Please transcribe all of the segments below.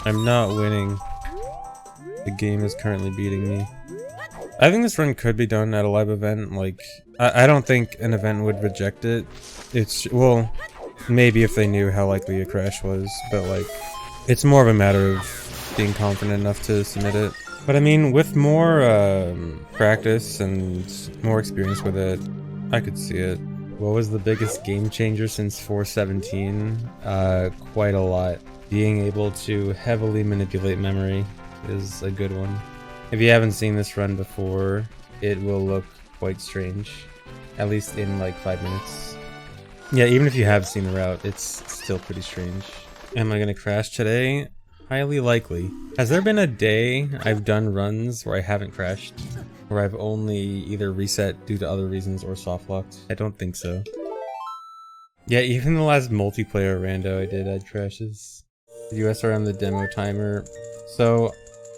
I'm not winning. The game is currently beating me. I think this run could be done at a live event. Like, I don't think an event would reject it. It's, well, maybe if they knew how likely a crash was, but like, it's more of a matter of being confident enough to submit it. But I mean, with more practice and more experience with it, I could see it. What was the biggest game changer since 417? Quite a lot. Being able to heavily manipulate memory is a good one. If you haven't seen this run before, it will look quite strange. At least in like 5 minutes. Yeah, even if you have seen the route, it's still pretty strange. Am I gonna crash today? Highly likely. Has there been a day I've done runs where I haven't crashed? Where I've only either reset due to other reasons or soft locked? I don't think so. Yeah, even the last multiplayer rando I did had crashes. USRM the demo timer. So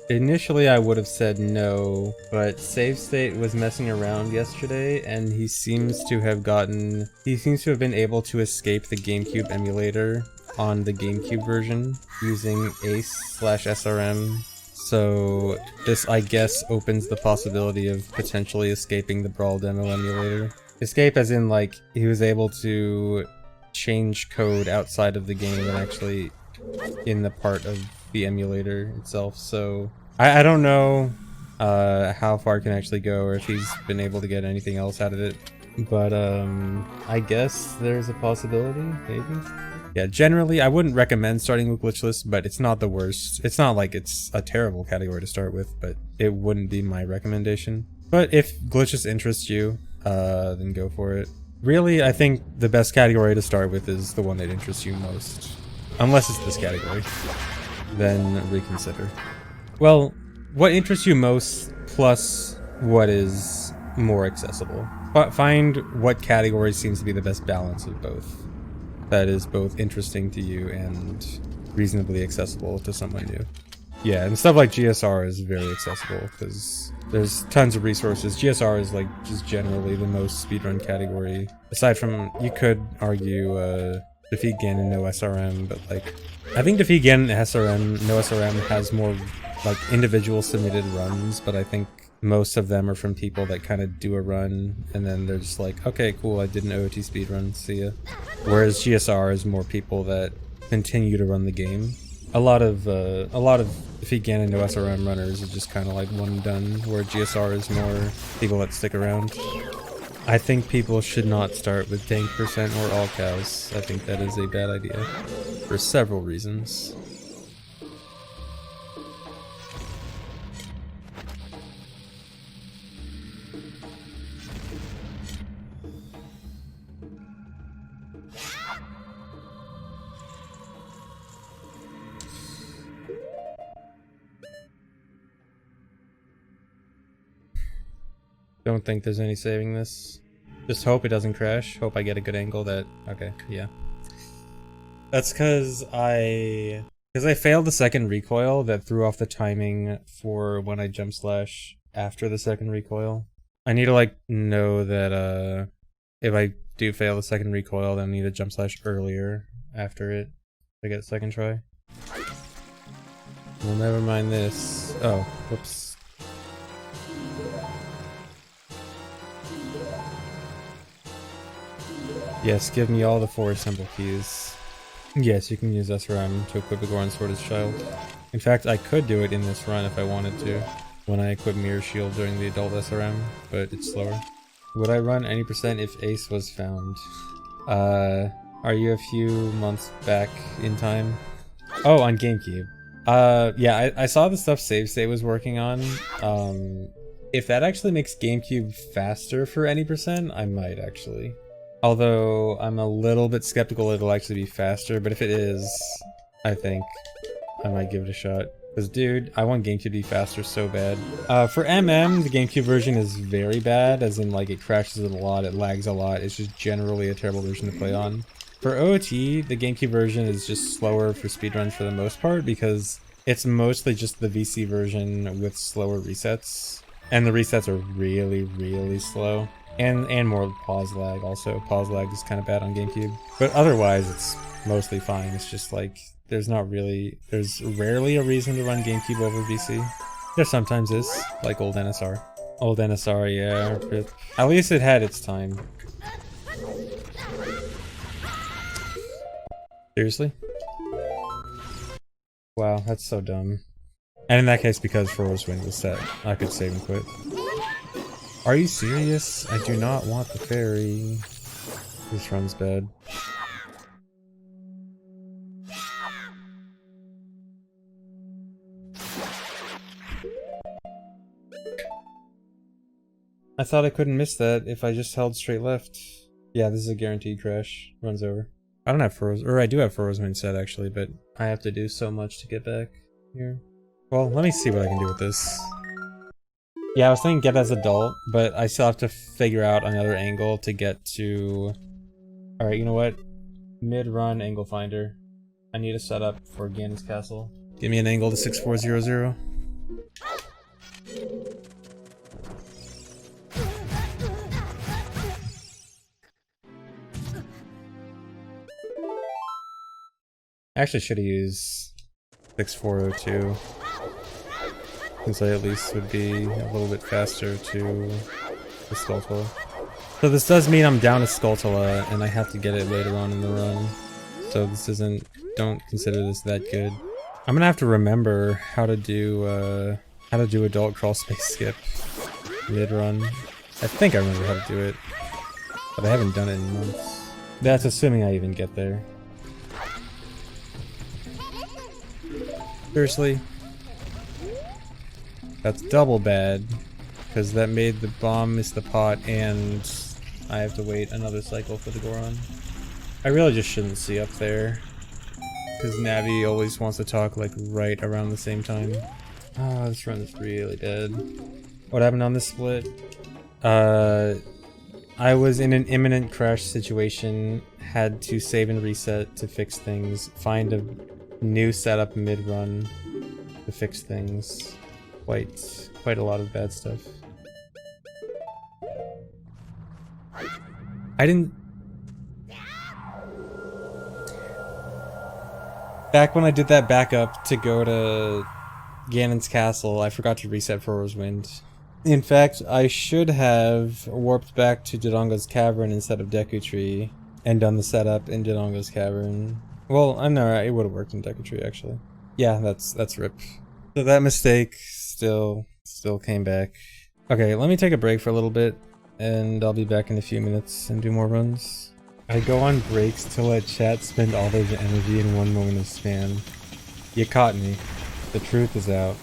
initially I would have said no, but Save State was messing around yesterday and he seems to have been able to escape the GameCube emulator on the GameCube version using Ace/SRM. So this, I guess, opens the possibility of potentially escaping the Brawl demo emulator. Escape as in, like, he was able to change code outside of the game and actually in the part of the emulator itself. So I don't know how far it can actually go or if he's been able to get anything else out of it. But I guess there's a possibility, maybe? Yeah, generally I wouldn't recommend starting with glitchless, but it's not the worst. It's not like it's a terrible category to start with, but it wouldn't be my recommendation. But if glitchless interests you, then go for it. Really, I think the best category to start with is the one that interests you most. Unless it's this category, then reconsider. Well, what interests you most plus what is more accessible. But find what category seems to be the best balance of both. That is both interesting to you and reasonably accessible to someone new. Yeah, and stuff like GSR is very accessible because there's tons of resources. GSR is like just generally the most speedrun category. Aside from, you could argue Defeat Ganon no SRM, but like, I think Defeat Ganon SRM, no SRM has more like individual submitted runs, but I think most of them are from people that kind of do a run and then they're just like, okay, cool, I did an OOT speedrun, see ya. Whereas GSR is more people that continue to run the game. A lot of Defeat Ganon no SRM runners are just kind of like one and done, where GSR is more people that stick around. I think people should not start with tank percent or all cows. I think that is a bad idea for several reasons. Don't think there's any saving this. Just hope it doesn't crash. Hope I get a good angle that... Okay, yeah. That's because I failed the second recoil that threw off the timing for when I jump slash after the second recoil. I need to like know that if I do fail the second recoil, then I need to jump slash earlier after it to get second try. Well, never mind this. Oh, whoops. Yes, give me all the 4 symbol keys. Yes, you can use SRM to equip a Goron Sword as child. In fact, I could do it in this run if I wanted to, when I equip Mirror Shield during the adult SRM, but it's slower. Would I run any percent if Ace was found? Are you a few months back in time? Oh, on GameCube. Yeah, I saw the stuff Save State was working on. If that actually makes GameCube faster for any percent, I might actually. Although, I'm a little bit skeptical it'll actually be faster, but if it is, I think I might give it a shot. Because, dude, I want GameCube to be faster so bad. For MM, the GameCube version is very bad, as in, like, it crashes a lot, it lags a lot, it's just generally a terrible version to play on. For OOT, the GameCube version is just slower for speedruns for the most part, because it's mostly just the VC version with slower resets. And the resets are really, really slow. And more pause lag. Also, pause lag is kind of bad on GameCube. But otherwise, it's mostly fine. It's just like, there's rarely a reason to run GameCube over VC. There sometimes is, like old NSR. Old NSR, yeah. But at least it had its time. Seriously? Wow, that's so dumb. And in that case, because Froze Wind was set, I could save and quit. Are you serious? I do not want the fairy. This run's bad. I thought I couldn't miss that if I just held straight left. Yeah, this is a guaranteed crash. Runs over. I don't have Froze, or I do have Froze Wind set actually, but I have to do so much to get back here. Well, let me see what I can do with this. Yeah, I was thinking get as adult, but I still have to figure out another angle to get to... Alright, you know what? Mid-run angle finder. I need a setup for Ganon's Castle. Give me an angle to 6400. I actually should have used 6402. Since I at least would be a little bit faster to the Skulltula. So this does mean I'm down to Skulltula and I have to get it later on in the run. So this isn't, don't consider this that good. I'm gonna have to remember how to do adult crawl space skip mid-run. I think I remember how to do it, but I haven't done it in months. That's assuming I even get there. Seriously? That's double bad, because that made the bomb miss the pot and I have to wait another cycle for the Goron. I really just shouldn't see up there, because Navi always wants to talk like right around the same time. Ah, this run is really bad. What happened on this split? I was in an imminent crash situation, had to save and reset to fix things, find a new setup mid-run to fix things. Quite a lot of bad stuff. I didn't... Back when I did that backup to go to Ganon's Castle, I forgot to reset Froze Wind. In fact, I should have warped back to Dodongo's Cavern instead of Deku Tree and done the setup in Dodongo's Cavern. Well, I'm not right, it would have worked in Deku Tree actually. Yeah, that's RIP. So that mistake still came back. Okay, let me take a break for a little bit, and I'll be back in a few minutes and do more runs. I go on breaks to let chat spend all their energy in one moment of spam. You caught me. The truth is out.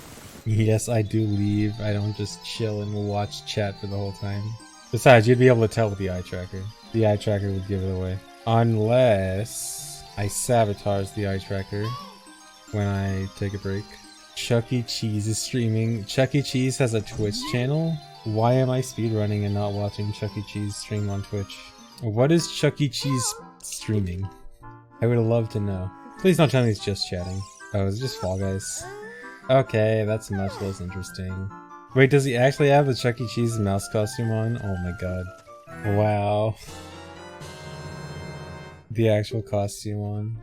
Yes, I do leave. I don't just chill and watch chat for the whole time. Besides, you'd be able to tell with the eye tracker. The eye tracker would give it away. Unless I sabotage the eye tracker when I take a break. Chuck E. Cheese is streaming. Chuck E. Cheese has a Twitch channel? Why am I speedrunning and not watching Chuck E. Cheese stream on Twitch? What is Chuck E. Cheese streaming? I would love to know. Please don't tell me he's just chatting. Oh, it's just Fall Guys. Okay, that's much less interesting. Wait, does he actually have the Chuck E. Cheese mouse costume on? Oh my god. Wow. The actual costume on.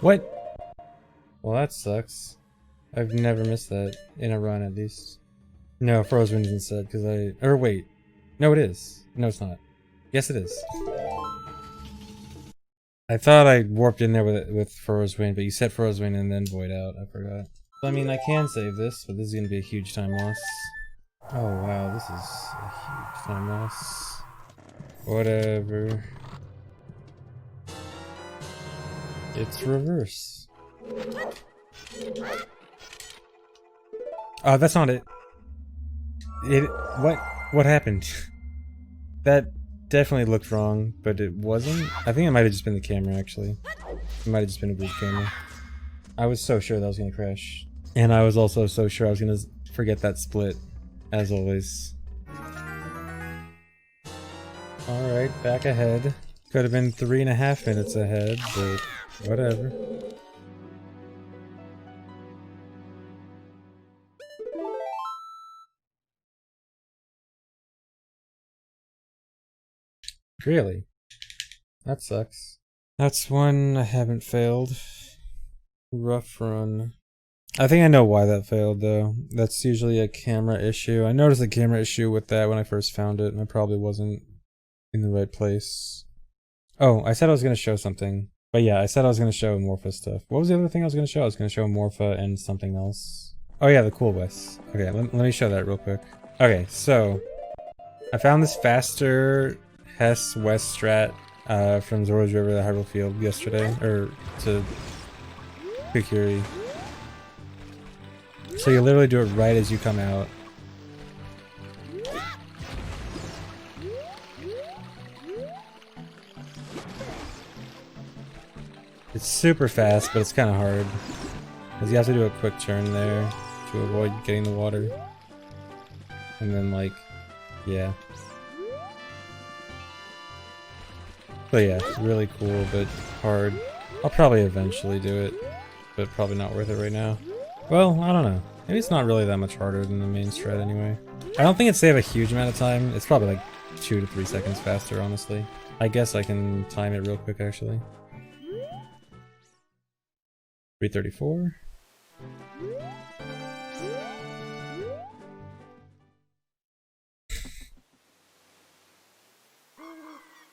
What? Well, that sucks. I've never missed that. In a run, at least. No, Froze Wind isn't said, because or wait. No, it is. No, it's not. Yes, it is. I thought I warped in there with Froze Wind, but you said Froze Wind and then Void Out. I forgot. I mean, I can save this, but this is going to be a huge time loss. Oh, wow. This is a huge time loss. Whatever. It's reverse. Oh, that's not it. What happened? That definitely looked wrong, but it wasn't. I think it might have just been the camera, actually. It might have just been a weak camera. I was so sure that was gonna crash. And I was also so sure I was gonna forget that split, as always. Alright, back ahead. Could have been 3.5 minutes ahead, but whatever. Really? That sucks. That's one I haven't failed. Rough run. I think I know why that failed though. That's usually a camera issue. I noticed a camera issue with that when I first found it, and I probably wasn't in the right place. Oh, I said I was going to show something. But yeah, I said I was going to show Morpha stuff. What was the other thing I was going to show? I was going to show Morpha and something else. Oh yeah, the Cool West. Okay, let me show that real quick. Okay, so I found this faster Hess West strat from Zoro's River to Hyrule Field yesterday, or to Kukuri. So you literally do it right as you come out. It's super fast, but it's kind of hard. Because you have to do a quick turn there to avoid getting the water. And then like, yeah. But yeah, it's really cool, but hard. I'll probably eventually do it, but probably not worth it right now. Well, I don't know. Maybe it's not really that much harder than the main strat anyway. I don't think it'd save a huge amount of time. It's probably like 2 to 3 seconds faster, honestly. I guess I can time it real quick, actually. 334.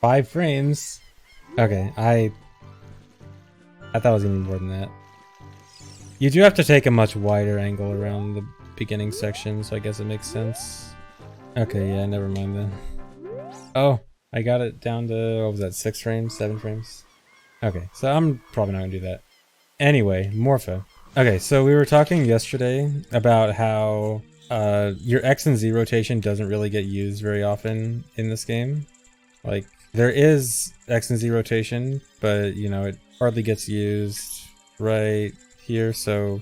Five frames. Okay, I thought it was gonna be more than that. You do have to take a much wider angle around the beginning section, so I guess it makes sense. Okay, yeah, never mind then. Oh, I got it down to, what was that, 6 frames? 7 frames? Okay, so I'm probably not gonna do that. Anyway, Morpha. Okay, so we were talking yesterday about how your X and Z rotation doesn't really get used very often in this game. Like, there is X and Z rotation, but, you know, it hardly gets used right here. So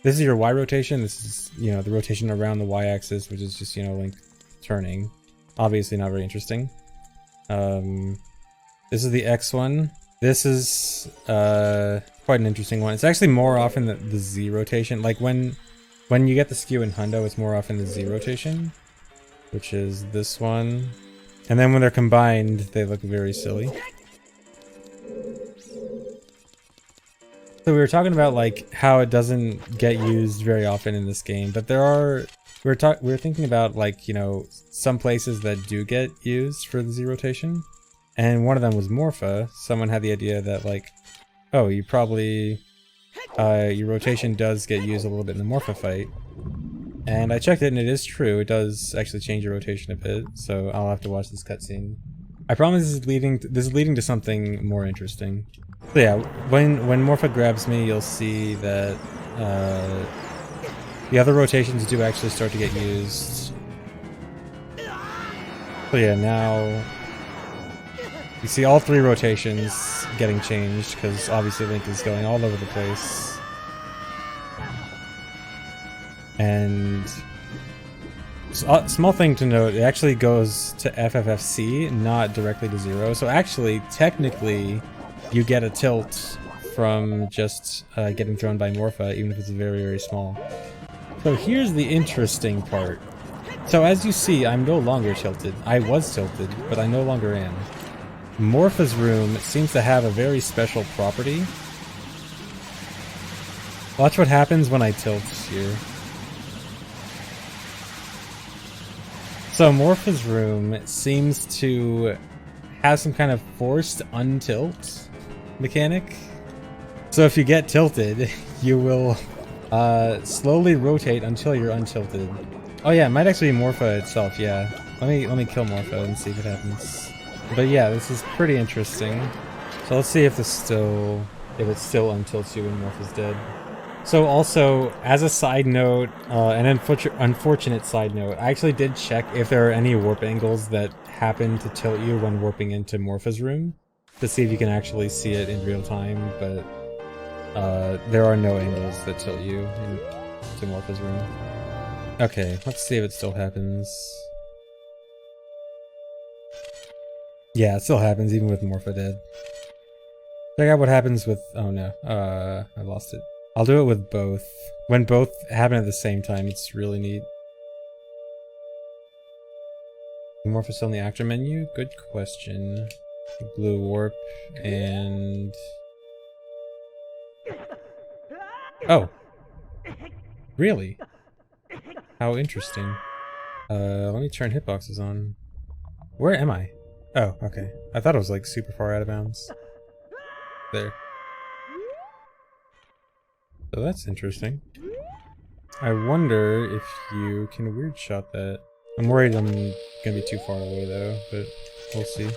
this is your Y rotation. This is, you know, the rotation around the Y axis, which is just, you know, Link turning. Obviously not very interesting. This is the X one. This is quite an interesting one. It's actually more often the Z rotation. Like when you get the skew in Hundo, it's more often the Z rotation, which is this one. And then when they're combined, they look very silly. So we were talking about like how it doesn't get used very often in this game, but there are. We were thinking about like, you know, some places that do get used for the Z rotation. And one of them was Morpha. Someone had the idea that like, oh, you probably, your rotation does get used a little bit in the Morpha fight. And I checked it and it is true. It does actually change your rotation a bit. So I'll have to watch this cutscene. I promise this is leading to something more interesting. So yeah, when Morpha grabs me, you'll see that the other rotations do actually start to get used. So yeah, now you see all 3 rotations getting changed, because obviously Link is going all over the place. And small thing to note, it actually goes to FFFC, not directly to 0. So actually, technically, you get a tilt from just getting thrown by Morpha, even if it's very, very small. So here's the interesting part. So as you see, I'm no longer tilted. I was tilted, but I no longer am. Morpha's room seems to have a very special property. Watch what happens when I tilt here. So Morpha's room seems to have some kind of forced untilt mechanic. So if you get tilted, you will slowly rotate until you're untilted. Oh yeah, it might actually be Morpha itself, yeah. Let me kill Morpha and see what happens. But yeah, this is pretty interesting. So let's see if it still untilts you when Morpha's dead. So also, as a side note, an unfortunate side note, I actually did check if there are any warp angles that happen to tilt you when warping into Morpha's room, to see if you can actually see it in real time, but there are no angles that tilt you into Morpha's room. Okay, let's see if it still happens. Yeah, it still happens even with Morpha dead. Check out what happens with... oh no, I lost it. I'll do it with both. When both happen at the same time, it's really neat. Morpha still in the actor menu? Good question. Blue warp and... Oh! Really? How interesting. Let me turn hitboxes on. Where am I? Oh, okay. I thought it was like super far out of bounds. There. So that's interesting. I wonder if you can weird shot that. I'm worried I'm gonna be too far away though, but we'll see.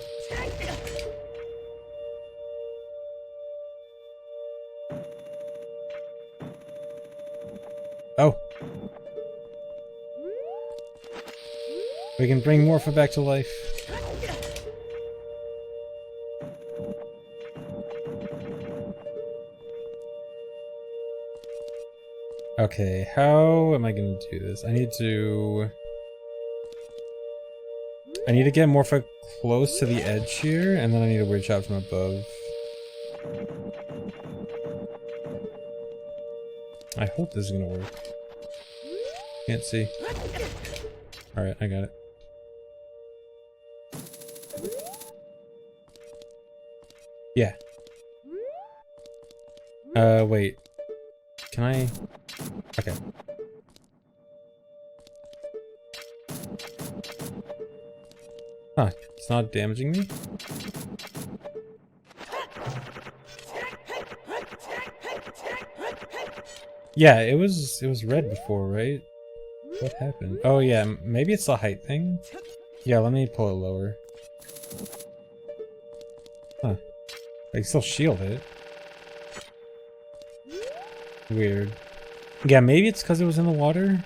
Oh! We can bring Morpha back to life. Okay, how am I gonna do this? I need to get Morpha close to the edge here, and then I need a weird shot from above. I hope this is gonna work. Can't see. Alright, I got it. Yeah. Wait. Can I... Okay. Huh, it's not damaging me? Yeah, it was red before, right? What happened? Oh yeah, maybe it's the height thing? Yeah, let me pull it lower. Huh. I can still shield it. Weird. Yeah, maybe it's because it was in the water?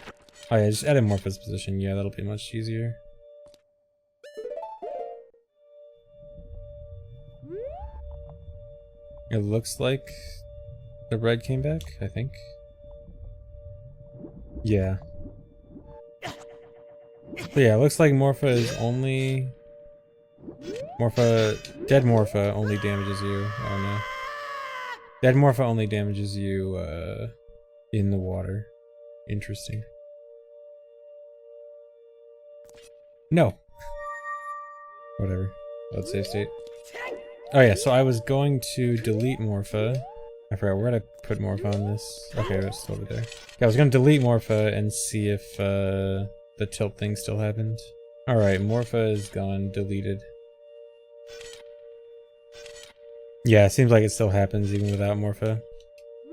Oh yeah, just edit Morpha's position. Yeah, that'll be much easier. It looks like the red came back, I think. Yeah. So yeah, it looks like Morpha is only... Dead Morpha only damages you. Oh no. Dead Morpha only damages you, in the water. Interesting. No. Whatever. Let's save state. Oh yeah, so I was going to delete Morpha. I forgot where to put Morpha on this. Okay, it's over there. Yeah, I was gonna delete Morpha and see if, the tilt thing still happened. Alright, Morpha is gone, deleted. Yeah, it seems like it still happens even without Morpha.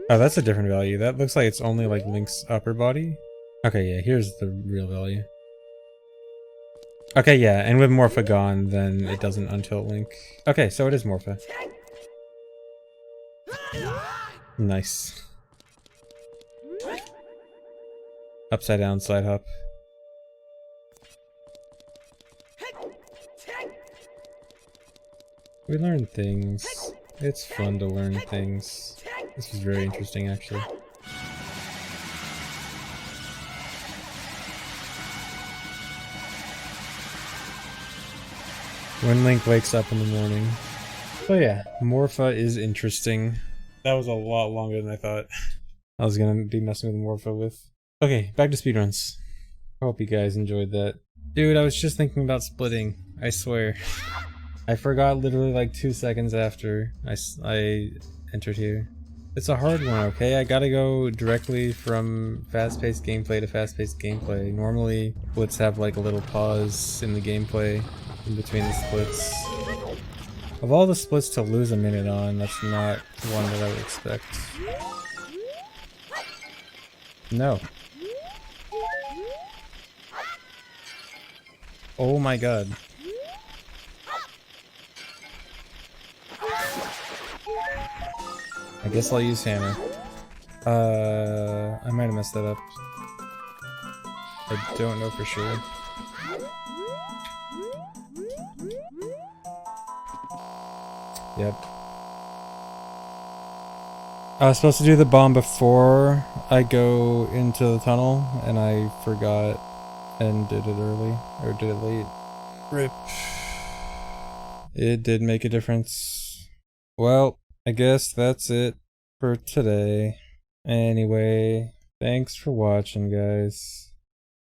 Oh, that's a different value. That looks like it's only like Link's upper body. Okay, yeah, here's the real value. Okay, yeah, and with Morpha gone, then it doesn't untilt Link. Okay, so it is Morpha. Nice. Upside down side hop. We learn things. It's fun to learn things. This was very interesting, actually. When Link wakes up in the morning. So yeah, Morpha is interesting. That was a lot longer than I thought I was gonna be messing with Morpha with. Okay, back to speedruns. I hope you guys enjoyed that. Dude, I was just thinking about splitting. I swear. I forgot literally like 2 seconds after I entered here. It's a hard one, okay? I gotta go directly from fast-paced gameplay to fast-paced gameplay. Normally, splits have like a little pause in the gameplay in between the splits. Of all the splits to lose a minute on, that's not one that I would expect. No. Oh my god. I guess I'll use hammer. I might have messed that up. I don't know for sure. Yep. I was supposed to do the bomb before I go into the tunnel, and I forgot and did it early, or did it late. RIP. It did make a difference. Well, I guess that's it for today. Anyway, thanks for watching, guys.